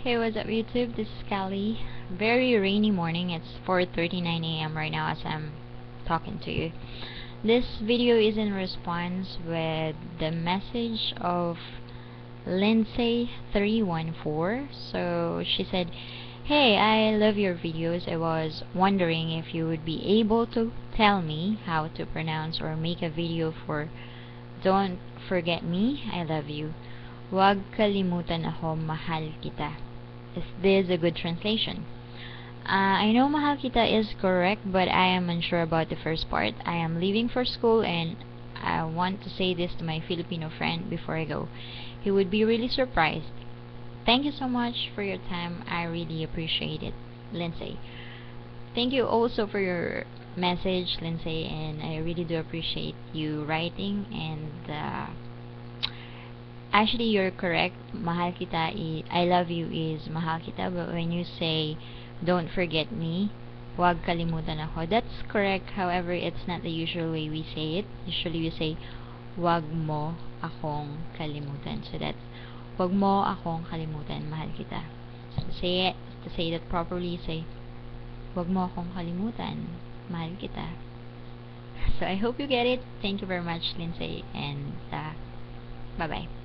Hey, what's up YouTube? This is Callie. Very rainy morning. It's 4:39 a.m. right now as I'm talking to you. This video is in response with the message of Lindsay314. So she said, "Hey, I love your videos. I was wondering if you would be able to tell me how to pronounce or make a video for Don't Forget Me, I Love You. Huwag kalimutan ako, mahal kita." Is this a good translation? I know mahal kita is correct, but I am unsure about the first part. I am leaving for school and I want to say this to my Filipino friend before I go. He would be really surprised. Thank you so much for your time. I really appreciate it, Lindsay. Thank you also for your message, Lindsay, and I really do appreciate you writing. And actually, you're correct. Mahal kita, I love you is mahal kita. But when you say, don't forget me, huwag kalimutan ako, that's correct. However, it's not the usual way we say it. Usually, we say, huwag mo akong kalimutan. So that's, huwag mo akong kalimutan, mahal kita. So to say that properly, say, huwag mo akong kalimutan, mahal kita. So I hope you get it. Thank you very much, Lindsay, and bye-bye.